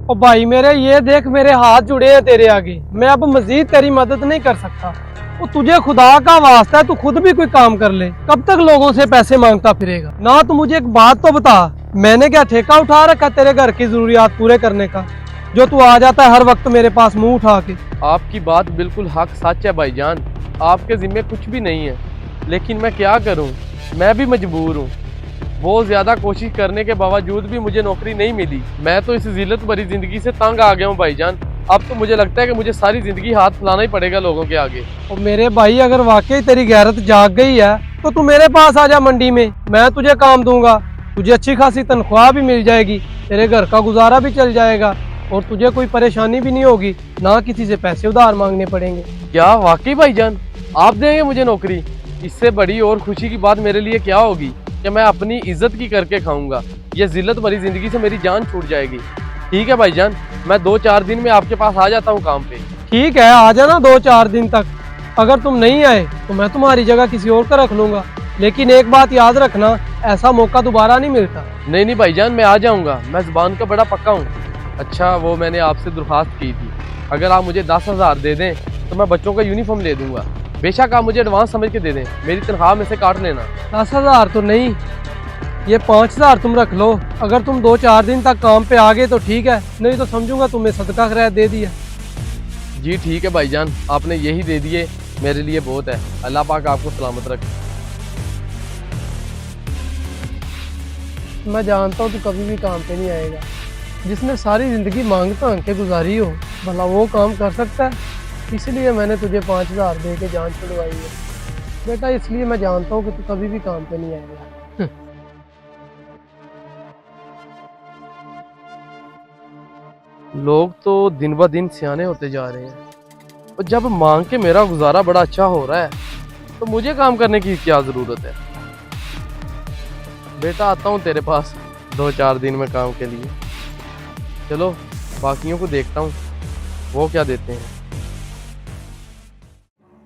ओ भाई मेरे, ये देख मेरे हाथ जुड़े हैं तेरे आगे, मैं अब मजीद तेरी मदद नहीं कर सकता। वो तुझे खुदा का वास्ता है, तू खुद भी कोई काम कर ले। कब तक लोगों से पैसे मांगता फिरेगा? ना तू मुझे एक बात तो बता, मैंने क्या ठेका उठा रखा तेरे घर की जरूरियात पूरे करने का, जो तू आ जाता है हर वक्त मेरे पास मुंह उठा के? आपकी बात बिल्कुल हक सच है भाईजान, आपके जिम्मे कुछ भी नहीं है, लेकिन मैं क्या करूं, मैं भी मजबूर हूं। बहुत ज़्यादा कोशिश करने के बावजूद भी मुझे नौकरी नहीं मिली। मैं तो इस जिल्लत भरी ज़िंदगी से तंग आ गया हूं भाईजान। अब तो मुझे लगता है कि मुझे सारी ज़िंदगी हाथ फैलाना ही पड़ेगा लोगों के आगे। और मेरे भाई, अगर वाकई तेरी गैरत जाग गई है तो तू मेरे पास आ जा मंडी में, मैं तुझे काम दूंगा। तुझे अच्छी खासी तनख्वाह भी मिल जाएगी, तेरे घर का गुजारा भी चल जाएगा और तुझे कोई परेशानी भी नहीं होगी, ना किसी से पैसे उधार मांगने पड़ेंगे। क्या वाकई भाईजान आप देंगे मुझे नौकरी? इससे बड़ी और खुशी की बात मेरे लिए क्या होगी कि मैं अपनी इज्जत की करके खाऊंगा। ये जिल्लत भरी जिंदगी से मेरी जान छूट जाएगी। ठीक है भाईजान, मैं 2-4 दिन में आपके पास आ जाता हूँ काम पे। ठीक है, आ जाना 2-4 दिन तक। अगर तुम नहीं आए तो मैं तुम्हारी जगह किसी और का रख लूंगा, लेकिन एक बात याद रखना, ऐसा मौका दोबारा नहीं मिलता। नहीं नहीं भाईजान, मैं आ जाऊंगा, मैं जुबान का बड़ा पक्का हूँ। अच्छा, वो मैंने आपसे दरख्वास्त की थी, अगर आप मुझे 10,000 दे दें तो मैं बच्चों का यूनिफॉर्म ले दूंगा। बेशक आप मुझे एडवांस समझ के दे दें, मेरी तनख्वाह में से काट लेना। 10,000 तो नहीं, ये 5,000 तुम रख लो। अगर तुम 2-4 दिन तक काम पे आ गए तो ठीक है, नहीं तो समझूंगा तुम्हें सदका खैर दे दिया। जी ठीक है भाईजान, आपने यही दे दिए, मेरे लिए बहुत है। अल्लाह पाक आपको सलामत रखे। मैं जानता हूँ तू कभी भी काम पे नहीं आएगा। जिसने सारी जिंदगी मांग तांग के गुजारी हो, भला वो काम कर सकता है? इसलिए मैंने तुझे 5,000 दे के जान छुड़वाई है बेटा, इसलिए मैं जानता हूँ कि तू कभी भी काम पे नहीं आएगा। लोग तो दिन ब दिन सियाने होते जा रहे हैं, और जब मांग के मेरा गुजारा बड़ा अच्छा हो रहा है तो मुझे काम करने की क्या ज़रूरत है। बेटा आता हूँ तेरे पास 2-4 दिन में काम के लिए। चलो बाकियों को देखता हूँ वो क्या देते हैं।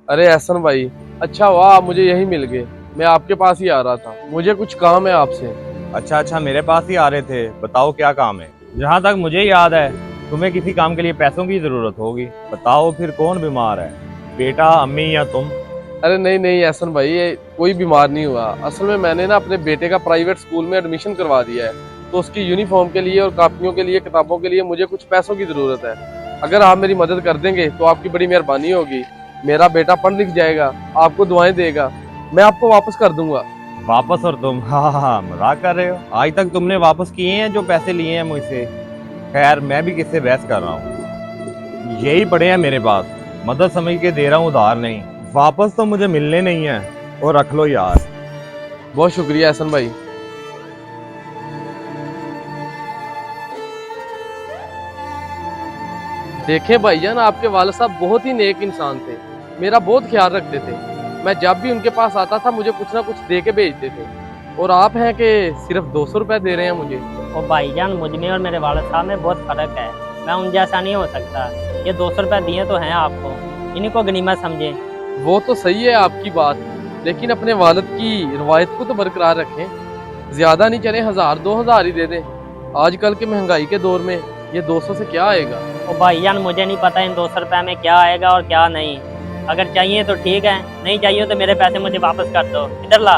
अरे एहसन भाई, अच्छा हुआ आप मुझे यही मिल गए, मैं आपके पास ही आ रहा था, मुझे कुछ काम है आपसे। अच्छा अच्छा, मेरे पास ही आ रहे थे, बताओ क्या काम है? जहाँ तक मुझे याद है तुम्हें किसी काम के लिए पैसों की जरूरत होगी। बताओ फिर कौन बीमार है, बेटा, अम्मी या तुम? अरे नहीं नहीं एहसन भाई, ये कोई बीमार नहीं हुआ। असल में मैंने ना अपने बेटे का प्राइवेट स्कूल में एडमिशन करवा दिया है, तो उसकी यूनिफॉर्म के लिए और कापियों के लिए, किताबों के लिए मुझे कुछ पैसों की ज़रूरत है। अगर आप मेरी मदद कर देंगे तो आपकी बड़ी मेहरबानी होगी। मेरा बेटा पढ़ लिख जाएगा, आपको दुआएं देगा, मैं आपको वापस कर दूंगा। वापस? और तुम हाँ हाँ मजाक कर रहे हो? आज तक तुमने वापस किए हैं जो पैसे लिए हैं मुझसे। खैर मैं भी किससे बहस कर रहा हूँ, यही पड़े हैं मेरे पास, मदद समझ के दे रहा हूँ, उधार नहीं। वापस तो मुझे मिलने नहीं है, और रख लो यार। बहुत शुक्रिया एहसन भाई। देखें भाईजान, आपके वालिद साहब बहुत ही नेक इंसान थे, मेरा बहुत ख्याल रखते थे। मैं जब भी उनके पास आता था मुझे कुछ ना कुछ दे के भेजते थे, और आप हैं कि सिर्फ 200 रुपये दे रहे हैं मुझे। और भाईजान, मुझ में और मेरे वालिद साहब में बहुत फ़र्क है, मैं उन जैसा नहीं हो सकता। ये 200 रुपये दिए तो हैं आपको, इन्हीं को गनीमत समझे। वो तो सही है आपकी बात, लेकिन अपने वालिद की रवायत को तो बरकरार रखें। ज़्यादा नहीं चले, 1000-2000 ही दे दें। आजकल के महंगाई के दौर में ये 200 से क्या आएगा? और भाईजान, मुझे नहीं पता इन 200 रुपये में क्या आएगा और क्या नहीं। अगर चाहिए तो ठीक है, नहीं चाहिए तो मेरे पैसे मुझे वापस कर दो। इधर ला।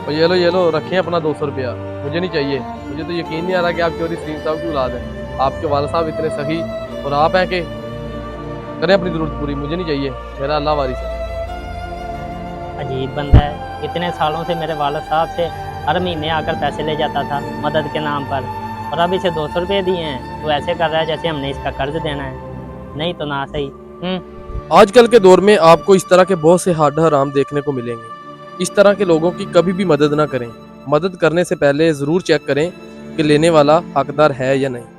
और ये लो रखें अपना 200 रुपया, मुझे नहीं चाहिए। मुझे तो यकीन नहीं आ रहा कि आप चौधरी सलीम साहब की औलाद है। आपके वालिद साहब इतने सही, और आप हैं कि करें अपनी ज़रूरत पूरी, मुझे नहीं चाहिए, मेरा अल्लाह वारिस है। अजीब बंदा है, इतने सालों से मेरे वालिद साहब से हर महीने आकर पैसे ले जाता था मदद के नाम पर, और अब इसे 200 रुपये दिए हैं तो ऐसे कर रहा है जैसे हमने इसका कर्ज देना है। नहीं तो ना सही। आजकल के दौर में आपको इस तरह के बहुत से हड हराम देखने को मिलेंगे। इस तरह के लोगों की कभी भी मदद ना करें। मदद करने से पहले ज़रूर चेक करें कि लेने वाला हकदार है या नहीं।